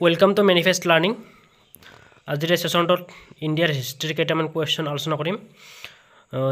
Welcome to manifest learning. আজিৰ সেশনটোত ইণ্ডিয়াৰ হিষ্ট্ৰীৰ কেইটামান কুৱেশ্যন আলোচনা কৰিম,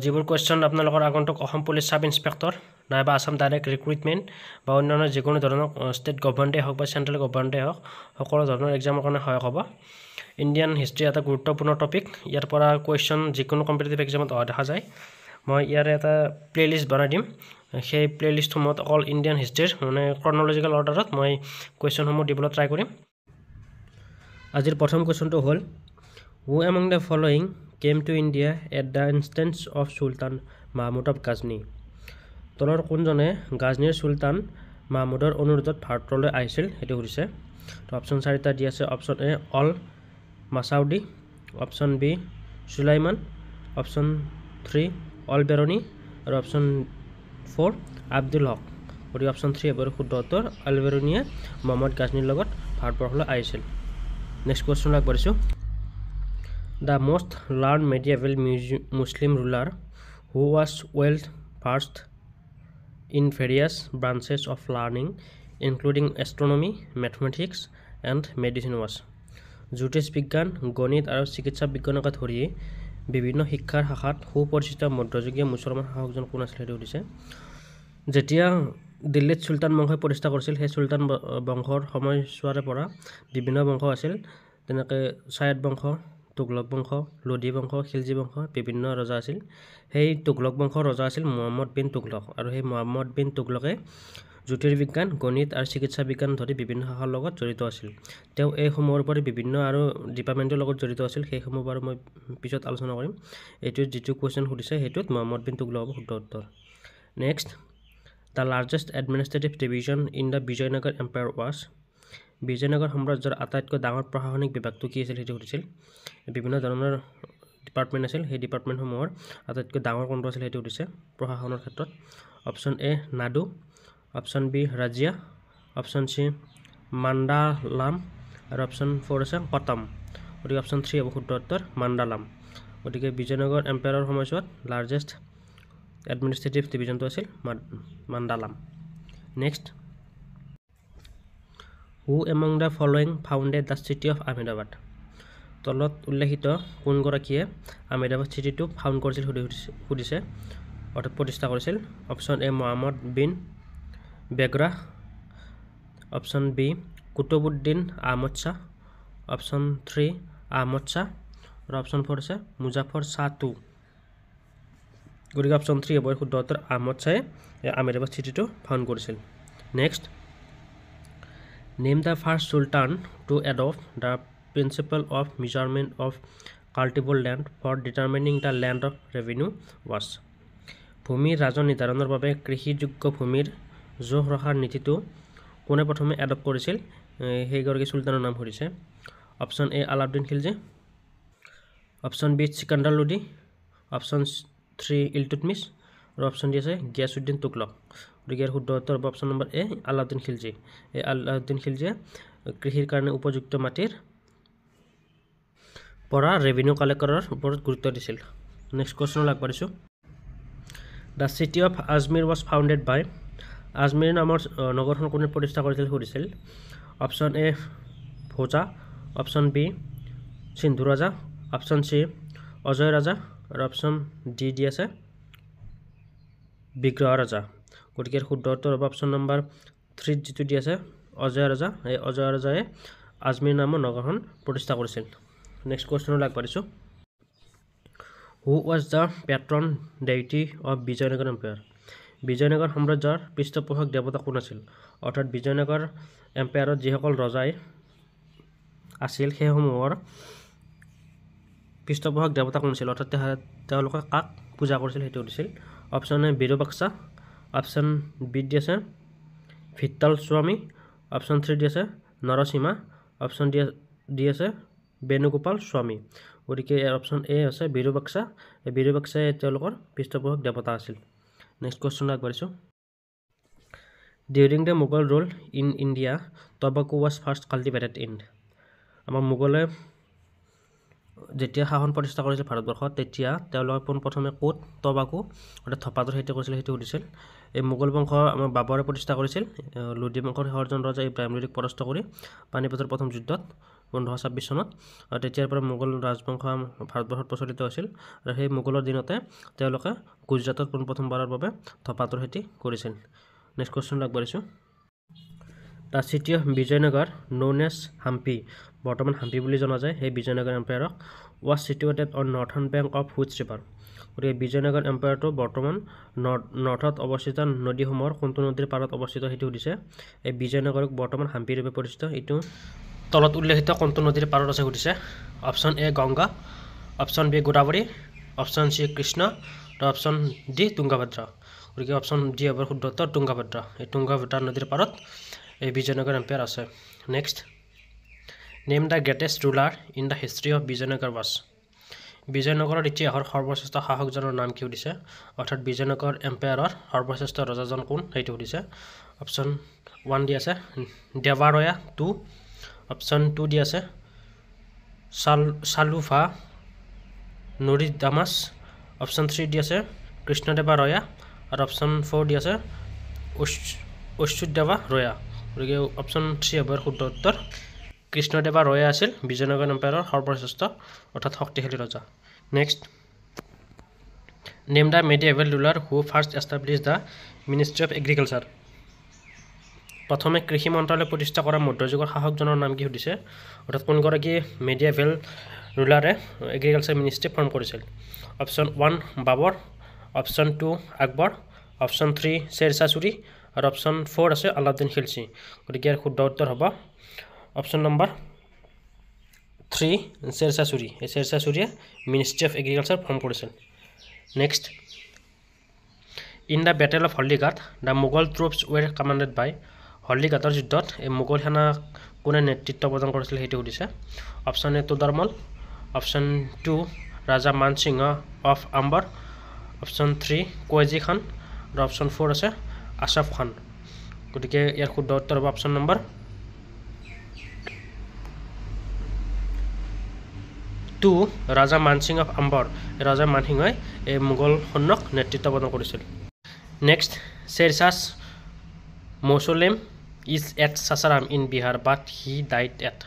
যিবোৰ কুৱেশ্যন আপোনালোকৰ আগন্তুক অসম পুলিচ সাব ইন্সপেক্টৰ নাইবা আসাম ডাইৰেক্ট ৰিক্ৰুইটমেণ্ট বা অন্যান্য যিকোনো ধৰণৰ ষ্টেট গভৰ্ণমেণ্টেই হওক বা চেণ্ট্ৰেল গভৰ্ণমেণ্টেই হওক সকলো ধৰণৰ এক্সামৰ কাৰণে সহায় হ'ব। ইণ্ডিয়ান হিষ্ট্ৰী এটা গুৰুত্বপূৰ্ণ টপিক। ইয়াৰ পৰা কুৱেশ্যন যিকোনো কম্পিটিটিভ এক্সামত অহা দেখা যায়। মই ইয়াৰে এটা প্লেলিষ্ট বনাই দিম। সেই প্লেলিষ্টসমূহত অকল ইণ্ডিয়ান হিষ্ট্ৰীৰ মানে ক্ৰনলজিকেল অৰ্ডাৰত মই কুৱেশ্যনসমূহ দিবলৈ ট্ৰাই কৰিম। আজিৰ প্ৰথম কুৱেশ্যনটো হ'ল, হু among the following came to India at the instance of Sultan Mahmood of Ghazni. তলৰ কোনজনে গাজনীৰ চুলতান মাহমুদৰ অনুৰোধত ভাৰতলৈ আহিছিল সেইটো সুধিছে। তো অপশ্যন 4টা দি আছে। Option A Al Masudi, option B Sulaiman, option 3 Al Beruni আৰু অপশ্যন 4 আব্দুল হক। গতিকে অপশ্যন 3 এবাৰ শুদ্ধ উত্তৰ। অল বেৰনীয়ে মহম্মদ গাজনীৰ লগত ভাৰতবৰ্ষলৈ আহিছিল। নেক্সট কুৱেশ্যন আগবাঢ়িছোঁ। The most learned medieval Muslim ruler who was well versed in various branches of learning including astronomy, mathematics and medicine was. জ্যোতিষ বিজ্ঞান, গণিত আৰু চিকিৎসা বিজ্ঞানকে ধৰি বিভিন্ন শিক্ষাৰ শাখাত সুপৰিচিত মধ্যযুগীয় মুছলমান শাসকজন কোন আছিল সেইটো সুধিছে। যেতিয়া দিল্লীত চুলতান বংশই প্ৰতিষ্ঠা কৰিছিল, সেই চুলতান বংশৰ সময়ছোৱাৰে পৰা বিভিন্ন বংশ আছিল, যেনেকৈ চায়দ বংশ, তুগলক বংশ, লোধি বংশ, খিলজী বংশ, বিভিন্ন ৰজা আছিল। সেই তুগলক বংশৰ ৰজা আছিল মহম্মদ বিন তুগলক, আৰু সেই মহম্মদ বিন তুগলকে জ্যোতিৰ্বিজ্ঞান, গণিত আৰু চিকিৎসা বিজ্ঞান ধৰি বিভিন্ন শাখাৰ লগত জড়িত আছিল। তেওঁ এইসমূহৰ উপৰি বিভিন্ন আৰু ডিপাৰ্টমেণ্টৰ লগত জড়িত আছিল। সেইসমূহ বাৰু মই পিছত আলোচনা কৰিম। এইটোত যিটো কুৱেশ্যন সুধিছে সেইটোত মহম্মদ বিন তুগলক হ'ব শুদ্ধ উত্তৰ। Next, the largest administrative division in the Vijayanagara empire was. Vijayanagara সাম্ৰাজ্যৰ আটাইতকৈ ডাঙৰ প্ৰশাসনিক বিভাগটো কি আছিল সেইটো সুধিছিল। বিভিন্ন ধৰণৰ ডিপাৰ্টমেণ্ট আছিল, সেই ডিপাৰ্টমেণ্টসমূহৰ আটাইতকৈ ডাঙৰ কোনটো আছিল সেইটো সুধিছে প্ৰশাসনৰ ক্ষেত্ৰত। Option A Nadu, option B Razia, option C Mandalam আৰু অপশ্যন 4 আছে কটম। গতিকে অপশ্যন 3 হ'ব শুদ্ধ উত্তৰ মাণ্ডালাম। গতিকে বিজয়নগৰ এম্পায়াৰৰ সময়ছোৱাত লাৰ্জেষ্ট এডমিনিষ্ট্ৰেটিভ ডিভিজনটো আছিল Mandalam. Next, who among the following founded the city of Ahmedabad. তলত উল্লেখিত কোনগৰাকীয়ে আহমেদাবাদ চিটিটো ফাউণ্ড কৰিছিল সুধিছে, অৰ্থাৎ প্ৰতিষ্ঠা কৰিছিল। Option A Muhammad bin Begara, option B Qutbuddin Ahmad Shah, option 3 Ahmad Shah আৰু অপশ্যন 4 আছে মুজাফৰ শ্বাহ টু। গতিকে অপশ্যন 3 হ'ব শুদ্ধ উত্তৰ। আহমদ শ্বাহে আহমেদাবাদ চিটিটো ফাউণ্ড কৰিছিল। Next, name the first sultan to adopt the principle of measurement of cultivable land for determining the land of revenue was. ভূমিৰ ৰাজহ নিৰ্ধাৰণৰ বাবে কৃষিযোগ্য ভূমিৰ জোখ ৰখাৰ নীতিটো কোনে প্ৰথমে এডপ্ট কৰিছিল, সেইগৰাকী চুলতানৰ নাম সুধিছে। Option A Alauddin Khilji, option B Sikandar Lodi, option 3 Iltutmish আৰু অপশ্যন ডি আছে গিয়াছুদ্দিন তুগলক। গতিকে ইয়াৰ শুদ্ধ উত্তৰ হ'ব অপশ্যন নম্বৰ এ আলাউদ্দিন খিলজী। এই আলাউদ্দিন খিলজীয়ে কৃষিৰ কাৰণে উপযুক্ত মাটিৰ পৰা ৰেভিনিউ কালেক্ট কৰাৰ ওপৰত গুৰুত্ব দিছিল। নেক্সট কুৱেশ্যনলৈ আগবাঢ়িছোঁ। The city of Ajmer was founded by. Ajmer নামৰ নগৰখন কোনে প্ৰতিষ্ঠা কৰিছিল সুধিছিল। Option A Bhoja, option B Sindhu Raja, option C Ajay Raja আৰু অপশ্যন ডি দি আছে বিগ্ৰহ ৰাজা। গতিকে শুদ্ধ উত্তৰ হ'ব অপশ্যন নম্বৰ 3 যিটো দি আছে অজয় ৰাজা। এই অজয় ৰাজাই আজমেৰ নামৰ নগৰখন প্ৰতিষ্ঠা কৰিছিল। নেক্সট কুৱেশ্যনলৈ আগবাঢ়িছোঁ। Who was the patron deity of Vijayanagara empire. Vijayanagara সাম্ৰাজ্যৰ পৃষ্ঠপোষক দেৱতা কোন আছিল, অৰ্থাৎ বিজয়নগৰ এম্পায়াৰত যিসকল ৰজাই আছিল সেইসমূহৰ পৃষ্ঠপোষক দেৱতা কোন আছিল, অৰ্থাৎ তেওঁলোকে কাক পূজা কৰিছিল সেইটো সুধিছিল। অপশ্যন এ বিৰুপাক্ষা, অপশ্যন বি দি আছে ভিট্টাল স্বামী, অপশ্যন 3 দি আছে নৰসিমা, অপশ্যন ডি আছে বেণুগোপাল স্বামী। গতিকে অপশ্যন এ আছে বিৰুপাক্ষা। এই বিৰুপাক্ষাই তেওঁলোকৰ পৃষ্ঠপোষক দেৱতা আছিল। নেক্সট কুৱেশ্যনলৈ আগবাঢ়িছোঁ। During the Mughal rule in India tobacco was first cultivated in. আমাৰ মোগলে যেতিয়া শাসন প্ৰতিষ্ঠা কৰিছিল ভাৰতবৰ্ষত তেতিয়া তেওঁলোকে পোনপ্ৰথমে ক'ত তবাকু অৰ্থাৎ থপাতৰ সৈতে কৰিছিল সেইটো সুধিছিল এই মোগল বংশ আমাৰ বাবৰে প্ৰতিষ্ঠা কৰিছিল লোধি বংশৰ শেষৰজন ৰজা ইব্ৰাহিম লোধিক পৰাস্ত কৰি পানিপথৰ প্ৰথম যুদ্ধত 1526 চনত আৰু তেতিয়াৰ পৰা মোগল ৰাজবংশ ভাৰতবৰ্ষত প্ৰচলিত হৈছিল আৰু সেই মোগলৰ দিনতে তেওঁলোকে গুজৰাটত পোনপ্ৰথমবাৰৰ বাবে থপাতৰ খেতি কৰিছিল নেক্সট কোৱেশ্চন আগবাঢ়িছোঁ The city of Vijayanagar, known as Hampi, বৰ্তমান হাম্পি বুলি জনা যায় সেই Bijoynagar এম্পায়াৰক was situated on northern bank of which river গতিকে বিজয়নগৰ এম্পায়াৰটো বৰ্তমান নৰ্থত অৱস্থিত নদীসমূহৰ কোনটো নদীৰ পাৰত অৱস্থিত সেইটো সুধিছে এই বিজয়নগৰক বৰ্তমান হাম্পিৰ ৰূপে পৰিচিত এইটো তলত উল্লেখিত কোনটো নদীৰ পাৰত আছে সুধিছে option A Ganga option B Godavari option C Krishna আৰু অপশ্যন ডি তুংগভদ্ৰা গতিকে অপশ্যন ডি হ'ব শুদ্ধ উত্তৰ তুংগভদ্ৰা এই তুংগভদ্ৰা নদীৰ পাৰত এই বিজয়নগৰ এম্পায়াৰ আছে next name the greatest ruler in the history of Vijayanagar was বিজয়নগৰৰ ইতিহাসৰ সৰ্বশ্ৰেষ্ঠ শাসকজনৰ নাম কি সুধিছে অৰ্থাৎ বিজয়নগৰ এম্পায়াৰৰ সৰ্বশ্ৰেষ্ঠ ৰজাজন কোন সেইটো সুধিছে অপশ্যন 1 দি আছে দেৱাৰয়া 2 অপশ্যন 2 দি আছে চালুভা নুৰিদামাছ অপশ্যন 3 দি আছে কৃষ্ণদেৱা ৰয়া আৰু অপশ্যন 4 দি আছে অচ্যুতদেৱা ৰয়া গতিকে অপশ্যন 3 হ'ব শুদ্ধ উত্তৰ কৃষ্ণদেৱা ৰয়া আছিল বিজয়নগৰ এম্পায়াৰৰ সৰ্বশ্ৰেষ্ঠ অৰ্থাৎ শক্তিশালী ৰজা next name the medieval ruler who first establish the ministry of agriculture প্ৰথমে কৃষি মন্ত্ৰালয় প্ৰতিষ্ঠা কৰা মধ্যযুগৰ শাসকজনৰ নাম কি সুধিছে অৰ্থাৎ কোনগৰাকী মেডিয়েভেল ৰুলাৰে এগ্ৰিকালচাৰ মিনিষ্ট্ৰী ফৰ্ম কৰিছিল অপশ্যন 1 বাবৰ অপশ্যন 2 আকবৰ অপশ্যন 3 শ্বেৰশ্বাহ ছুৰী আৰু অপশ্যন 4 আছে আলাউদ্দিন খিলজী গতিকে ইয়াৰ শুদ্ধ উত্তৰ হ'ব অপশ্যন নম্বৰ 3 শ্বেৰশ্বাহ ছুৰী এই শ্বেৰশ্বাহ ছুৰীয়ে মিনিষ্ট্ৰী অফ এগ্ৰিকালচাৰ ফৰ্ম কৰিছিল next in the battle of Haldighati the Mughal troops were commanded by হল্দিঘাটৰ যুদ্ধত এই মোগল সেনা কোনে নেতৃত্ব প্ৰদান কৰিছিল সেইটো সুধিছে অপশ্যন এ তোডৰমল অপশ্যন 2 ৰাজা মান সিংহ অফ আম্বৰ অপশ্যন 3 কোৱাজি খান আৰু অপশ্যন 4 আছে আছফ খান গতিকে ইয়াৰ শুদ্ধ উত্তৰ হ'ব option number 2 Raja Mansingh of Amber Raja মানসিংহই এই মোগল সৈন্যক নেতৃত্ব প্ৰদান কৰিছিল next Sher Shah mausoleum is at Sasaram in Bihar but he died at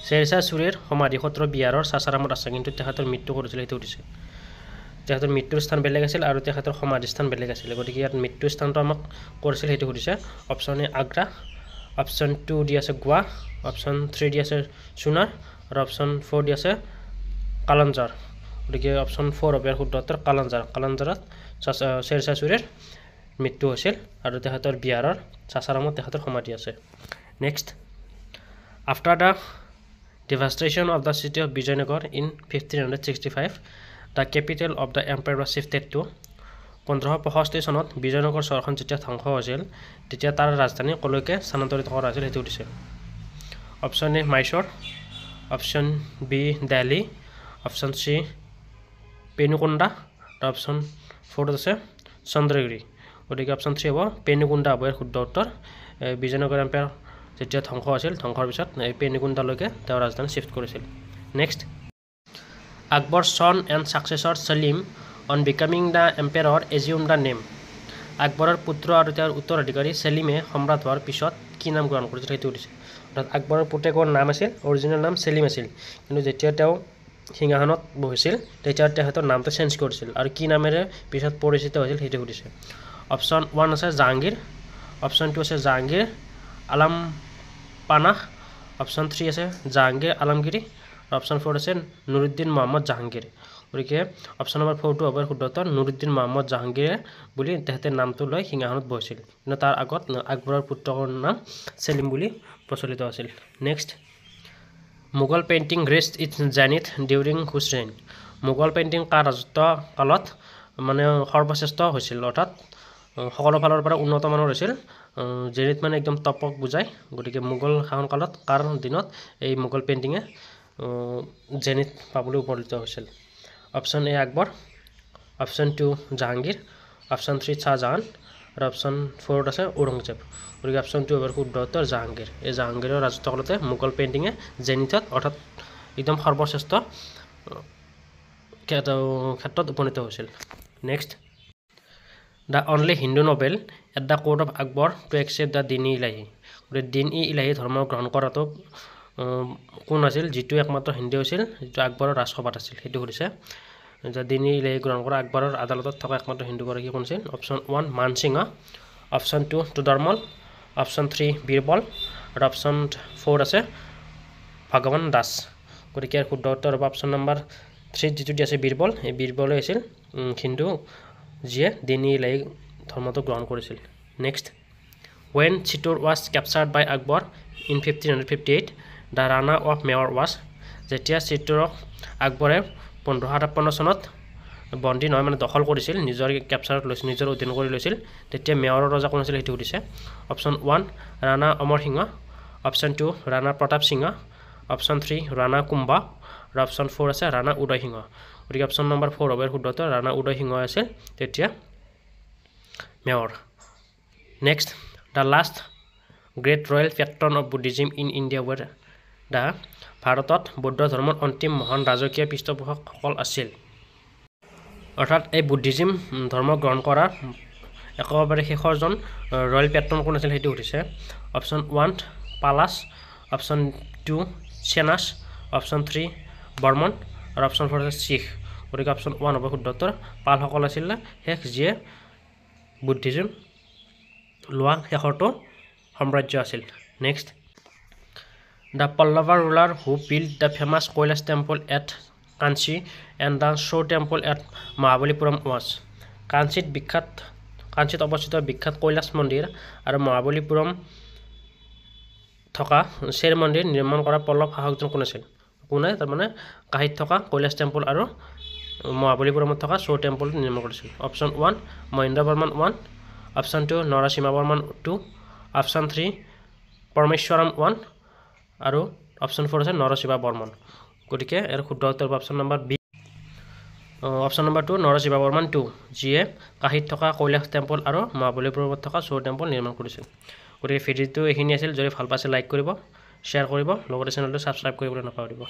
Sher Shah ছুৰীৰ সমাধি সত্ৰ বিহাৰৰ সাসাৰামত আছে কিন্তু তেখেতৰ মৃত্যু কৰিছিল সেইটো সুধিছে তেখেতৰ মৃত্যুৰ স্থান বেলেগ আছিল আৰু তেখেতৰ সমাধি স্থান বেলেগ আছিল গতিকে ইয়াত মৃত্যুৰ স্থানটো আমাক কৰিছিল সেইটো সুধিছে অপশ্যন এ আগ্ৰা অপশ্যন 2 দি আছে গোৱা অপশ্যন 3 দি আছে সোনাৰ আৰু অপশ্যন 4 দি আছে কালাঞ্জাৰ গতিকে অপশ্যন 4 হ'ব ইয়াৰ শুদ্ধ উত্তৰ কালাঞ্জাৰত শ্বেৰশ্বাহ ছুৰীৰ মৃত্যু হৈছিল আৰু তেখেতৰ বিহাৰৰ সাসাৰামত তেখেতৰ সমাধি আছে next after the devastation of the city of Vijayanagar in 1565 the capital of the empire was shifted to 1565 চনত বিজয়নগৰ চহৰখন যেতিয়া ধ্বংস হৈছিল তেতিয়া তাৰ ৰাজধানী কলৈকে স্থানান্তৰিত কৰা হৈছিল সেইটো সুধিছে option A Mysore option B Delhi option C Penukonda আৰু অপশ্যন 4 আছে চন্দ্ৰগিৰি গতিকে অপশ্যন 3 হ'ব পেনুকুণ্ডা হ'ব ইয়াৰ শুদ্ধ উত্তৰ বিজয়নগৰ এম্পায়াৰ যেতিয়া ধ্বংস হৈছিল ধ্বংসৰ পিছত এই পেনুকুণ্ডালৈকে তেওঁৰ ৰাজধানী শিফ্ট কৰিছিল next Akbar son and successor Salim on becoming the empire assume the name আকবৰৰ পুত্ৰ আৰু তেওঁৰ উত্তৰাধিকাৰী সেলিমে সম্ৰাট হোৱাৰ পিছত কি নাম গ্ৰহণ কৰিছিল সেইটো সুধিছে অৰ্থাৎ আকবৰৰ পুতেকৰ নাম আছিল অৰিজিনেল নাম সেলিম আছিল কিন্তু যেতিয়া তেওঁ সিংহাসনত বহিছিল তেতিয়া তেখেতৰ নামটো চেঞ্জ কৰিছিল আৰু কি নামেৰে পিছত পৰিচিত হৈছিল সেইটো সুধিছে অপশ্যন 1 আছে জাহাংগীৰ অপশ্যন 2 আছে জাহাংগীৰ আলম পানাহ অপশ্যন 3 আছে জাহাংগীৰ আলমগিৰি আৰু অপশ্যন 4 আছে নুৰুদ্দিন মহম্মদ জাহাংগীৰ গতিকে অপশ্যন নম্বৰ 4 টো হ'ব শুদ্ধ উত্তৰ নুৰুদ্দিন মহম্মদ জাহাংগীৰে বুলি তেখেতে নামটো লৈ সিংহাসনত বহিছিল কিন্তু তাৰ আগত আকবৰৰ পুত্ৰৰ নাম সেলিম বুলি প্ৰচলিত আছিল next Mughal painting reached its zenith during whose reign Mughal painting কাৰ ৰাজত্ব কালত মানে সৰ্বশ্ৰেষ্ঠ হৈছিল অৰ্থাৎ সকলো ফালৰ পৰা উন্নত মানৰ হৈছিল জেনিথ মানে একদম টপক বুজায় গতিকে মোগল শাসনকালত কাৰ দিনত এই মোগল পেইণ্টিঙে জেনিথ পাবলৈ উপনীত হৈছিল option A Akbar option 2 Jahangir option 3 Shah Jahan আৰু অপশ্যন 4 আছে ঔৰংজেব গতিকে অপশ্যন 2 হ'ব শুদ্ধ উত্তৰ জাহাংগীৰ এই জাহাংগীৰৰ ৰাজত্বকালতে মোগল পেইণ্টিঙে জেনিথত অৰ্থাৎ একদম সৰ্বশ্ৰেষ্ঠ ক্ষেত্ৰত উপনীত হৈছিল next the only Hindu noble at the court of Akbar to accept the Din i Ilahi গতিকে দিন ই ইলাহী ধৰ্ম গ্ৰহণ কৰাটো কোন আছিল যিটো একমাত্ৰ হিন্দু আছিল যিটো আকবৰৰ ৰাজসভাত আছিল সেইটো সুধিছে যে দিন ই ইলাহী গ্ৰহণ কৰা আকবৰৰ আদালতত থকা একমাত্ৰ হিন্দুগৰাকী কোন আছিল option 1 Mansingh option 2 Todarmal option 3 Birbal আৰু অপশ্যন 4 আছে ভগৱান দাস গতিকে ইয়াৰ শুদ্ধ উত্তৰ হ'ব অপশ্যন নম্বৰ 3 যিটো দি আছে বীৰবল এই বীৰবলে আছিল হিন্দু যিয়ে দিন ই ইলাহী ধৰ্মটো গ্ৰহণ কৰিছিল next when Chittor was captured by Akbar in 1558 the Rana of Mewar was যেতিয়া চিত্তৰক আকবৰে 1556 চনত বন্দী নহয় মানে দখল কৰিছিল নিজৰ কেপচাৰত লৈছিল নিজৰ অধীন কৰি লৈছিল তেতিয়া মেৱাৰৰ ৰজা কোন আছিল সেইটো সুধিছে অপশ্যন 1 ৰাণা অমৰ সিংহ অপশ্যন 2 ৰাণা প্ৰতাপ সিংহ অপশ্যন 3 ৰাণা কুম্ভা আৰু অপশ্যন 4 আছে ৰাণা উদয় সিংহ গতিকে অপশ্যন নম্বৰ 4 হ'ব শুদ্ধ উত্তৰ ৰাণা উদয় সিংহ আছিল তেতিয়া Mewar next the last great royal patron of Buddhism in India ৱেৰ the ভাৰতত বৌদ্ধ ধৰ্মৰ অন্তিম মহান ৰাজকীয় পৃষ্ঠপোষকসকল আছিল অৰ্থাৎ এই বুদ্ধিজিম ধৰ্ম গ্ৰহণ কৰা একেবাৰে শেষৰজন ৰয়েল পেট্ৰন কোন আছিল সেইটো সুধিছে অপশ্যন 1 পালাছ অপশ্যন 2 চেনাছ অপশ্যন 3 বৰ্মন আৰু অপশ্যন 4 আছে শিখ গতিকে অপশ্যন 1 হ'ব শুদ্ধ উত্তৰ পালসকল আছিল শেষ যিয়ে বুদ্ধিজিম লোৱা শেষৰটো সাম্ৰাজ্য আছিল next the Pallava ruler who build the famous Kailash temple at Kanchi and the shore' temple at Mahabalipuram was কাঞ্চিত অৱস্থিত বিখ্যাত কৈলাশ মন্দিৰ আৰু মহাবলীপুৰম থকা শ্বেৰ মন্দিৰ নিৰ্মাণ কৰা পল্লৱ শাসকজন কোন আছিল কোনে তাৰমানে কাশীত থকা কৈলাশ টেম্পল আৰু মহাবলীপুৰমত থকা শ্ব' টেম্পল নিৰ্মাণ কৰিছিল option 1 Mahendra Varman 1 option 2 Narasimha Varman 2 option 3 Parameshwaram 1 আৰু অপশ্যন 4 আছে নৰসিমা বৰ্মন গতিকে ইয়াৰ শুদ্ধ উত্তৰ option number B option number 2 Narasimha Varman 2 যিয়ে কাশীত থকা কৈলাশ টেম্পল আৰু মহাবলীপুৰমত থকা শ্ব' টেম্পল নিৰ্মাণ কৰিছিল গতিকে ভিডিঅ'টো এইখিনি আছিল যদি ভাল পাইছে লাইক কৰিব শ্বেয়াৰ কৰিব লগতে চেনেলটো ছাবস্ক্ৰাইব কৰিবলৈ নাপাহৰিব